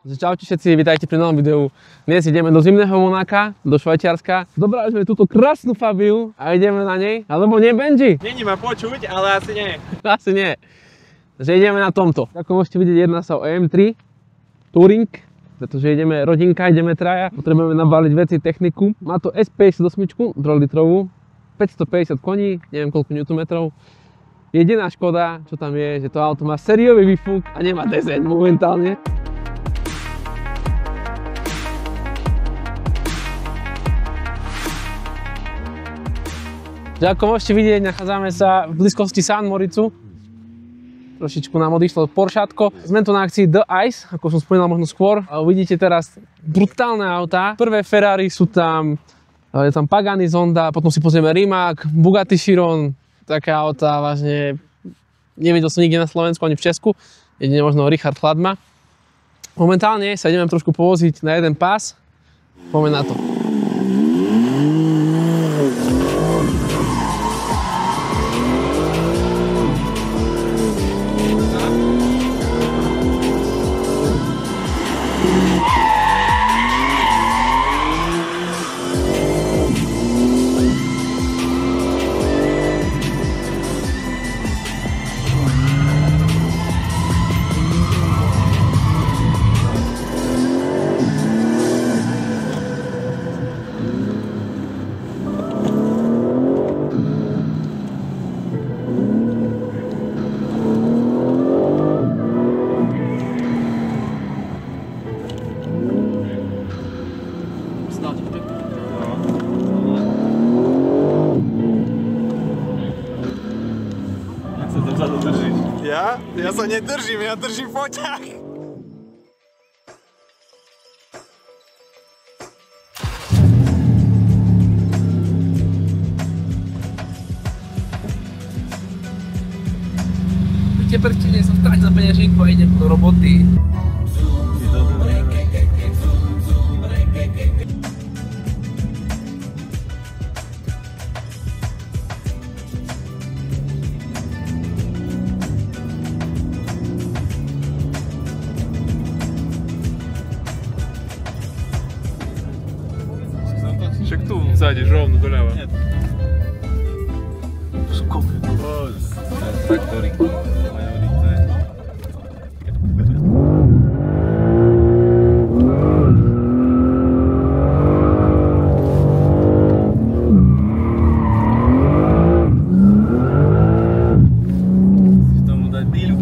Čaute všetci, vítajte pri novom videu. Dnes ideme do zimného Monáka, do Švajčiarska. Dobrali sme túto krásnu Fabiu a ideme na nej. Alebo nie, Benji? Není ma počuť, ale asi nie. Asi nie. Takže ideme na tomto. Ako môžete vidieť, jedná sa o EM3 Touring, pretože ideme rodinka, ideme traja. Potrebujeme nabaliť veci, techniku. Má to S58, 2-litrovú, 550 koní, neviem koľko Nm. Jediná škoda, čo tam je, že to auto má sériový výfuk a nemá DZN momentálne. Ako môžete vidieť, nachádzame sa v blízkosti San Moricu. Trošičku nám odišlo Poršátko. Sme tu na akcii The Ice, ako som spomínal možno skôr. A uvidíte teraz brutálne autá. Prvé Ferrari sú tam, je tam Pagani Zonda, potom si pozrieme Rimac, Bugatti Chiron. Také autá vážne nevidel som nikde na Slovensku ani v Česku. Jedine možno Richard Chladma. Momentálne sa ideme trošku povoziť na jeden pás. Poďme na to. Ja sa nedržím, ja držím foťák. Víte, prečo nie som stať za peňažníku a idem do roboty. Však tu zájdeš rovno doľava. Nie. Skok. Traktory. Chceš tomu dať dílu?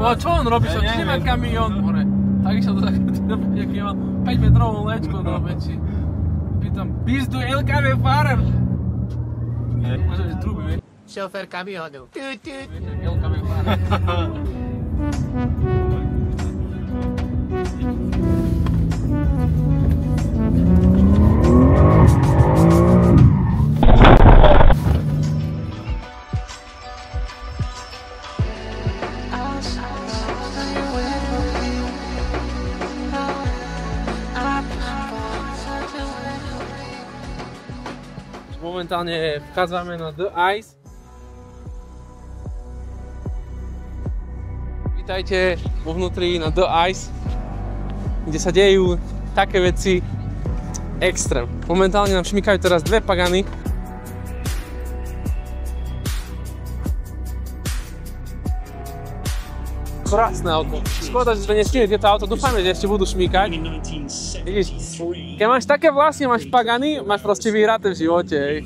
No čo on robí? Čo nemá kamión hore? Tak išiel to také, aký mal 5 metrovú lečko do väčší. Pýtam, pizdu LKW Fahrer! Môže byť truby, vieš? Šofér kamiónu. LKW Fahrer. Momentálne vchádzame na The Ice. Vítajte vo vnútri na The Ice, kde sa dejú také veci extrém. Momentálne nám šmykajú teraz dve Pagany. Krásne auto. Škoda, že sme nestihli tieto auto, dúfajme, že ešte budú šmýkať. Vidíš, keď máš také vlasy, máš Pagany, máš proste vyhraté v živote. Hej.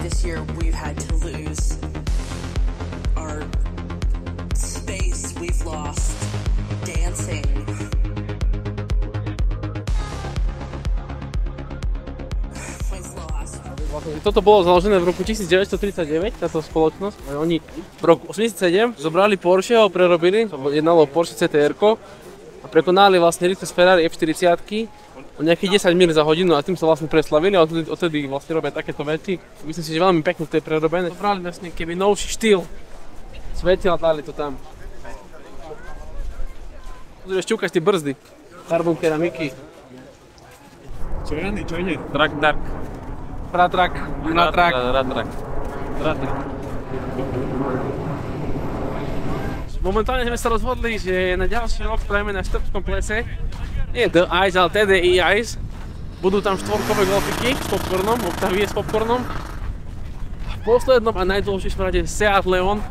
This year we've had to lose our space, we've lost dancing. We've lost. Toto bolo založené v roku 1939, táto spoločnosť. Oni v roku 87 zobrali Porsche a ho prerobili, to jednalo Porsche CTR-ko a prekonali vlastne rýchlosť Ferrari F40-ky o nejakých 10 míľ za hodinu a tým sa vlastne preslavili a odtedy vlastne robia takéto veci. Myslím si, že veľmi pekne to je prerobené. Zobrali vlastne keby novší štýl svetiel a dali to tam. Pozrieš, šťúkaš tie brzdy. Carbon keramiky. Čo ide? Track Dark. Pratrak. Ratrak. Momentálne sme sa rozhodli, že na ďalší rok spravíme na Štrbskom plese nie The Ice, ale TDI Ice. Budú tam štvorkové golfiky s popcornom, Octavie s popcornom. A v poslednom a najdôležitejšom rade Seat Leon.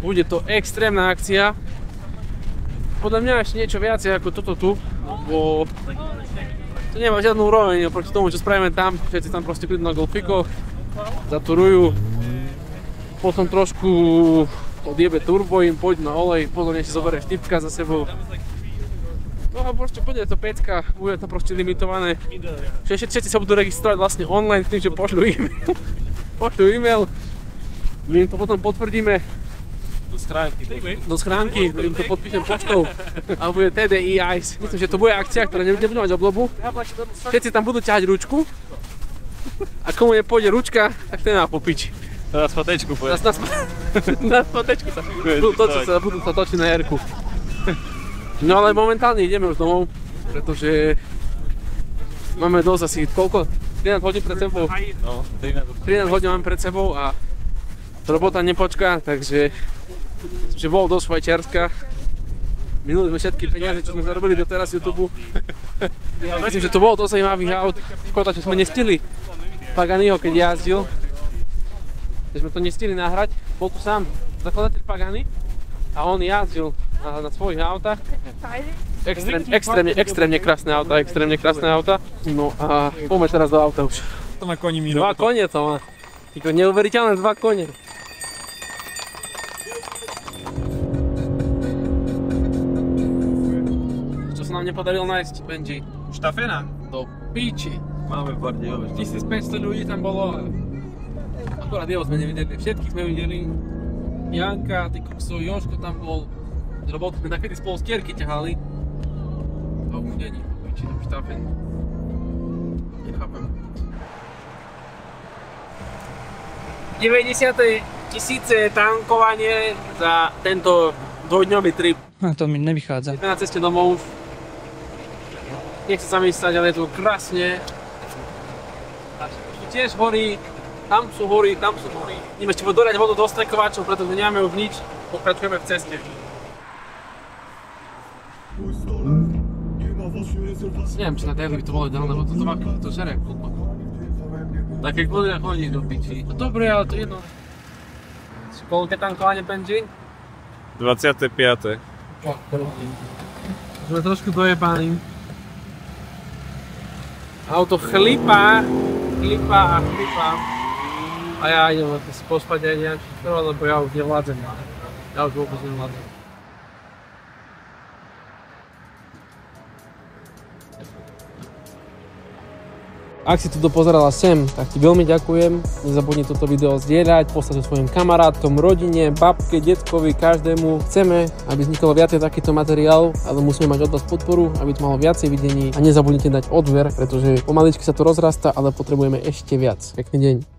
Bude to extrémna akcia. Podľa mňa ešte niečo viacej ako toto tu, lebo to nemá žiadnu úroveň oproti tomu, čo spravíme tam. Všetci tam proste prídu na golfikoch, zaturujú, potom trošku odjebe turbo, im pôjdu na olej, pozorne si zoberieš tipka za sebou. No a proste bude to pecka, bude to proste limitované. Všetci sa budú registrovať vlastne online tým, že pošľú e-mail. My im to potom potvrdíme do schránky, ktorým to podpíšem poštou a bude TDI Ice. Myslím, že to bude akcia, ktorá nebude mať oblobu. Všetci tam budú ťahať ručku a komu nepôjde ručka, tak ten má po piči. Na spatečku pôjde. Na spatečku sa budú sa točiť na jarku. No ale momentálne ideme už domov, pretože máme dosť asi koľko? 13 hodín pred sebou. No, 13 hodín máme pred sebou a robota nepočká, takže bol dosť Švajčiarska. Minuli sme všetky peniaze, čo sme zarobili doteraz YouTube. Myslím, že to bolo dosť zaujímavých aut. Škoda, že sme nestihli Paganiho, keď jazdil. Že sme to nestihli nahrať. Bol tu sám zakladateľ Pagani a on jazdil na svojich autách. Extrémne krásne auta, No a poďme teraz do auta už. To má koni mi. 2 kone to má. Týko neuveriteľné 2 kone. Čo sa nám nepodarilo nájsť, Benji? Štafena? Do píči. Máme v Bardejove. 1500 ľudí tam bolo. Akorát jeho sme nevideli, všetkých sme videli. Janka, ty kokso, Jožko tam bol. Robotu sme nakedy spolu skierky ťahali. A už není, či tam štafen. Nechápem. 90 000 tankovanie za tento dvojdňový trip. A to mi nevychádza. Sme na ceste domov. Nechce sa mi stať, ale je tu krásne. Tu tiež horí. Tam sú hory, tam sú hory. Ideme ešte dodať vodu do strekovačov, pretože nemáme už nič. Pokračujeme v ceste. Neviem, či na daily by to bolo ideálne, lebo to žere kúpa. Také kľudne chodí do piči. No dobre, ale to je jedno. Koľké tankovanie benzín? 25. Sme trošku dojebaní. Auto chlípa. A ja idem si pospať aj nejaký trvá, lebo ja už nevládzem. Ja už vôbec nevládzem. Ak si to dopozerala sem, tak ti veľmi ďakujem. Nezabudni toto video zdieľať, poslať to svojim kamarátom, rodine, babke, detkovi, každému. Chceme, aby vzniklo viacej takýchto materiál, ale musíme mať od vás podporu, aby to malo viacej videní a nezabudnite dať odber, pretože pomaličky sa to rozrastá, ale potrebujeme ešte viac. Pekný deň.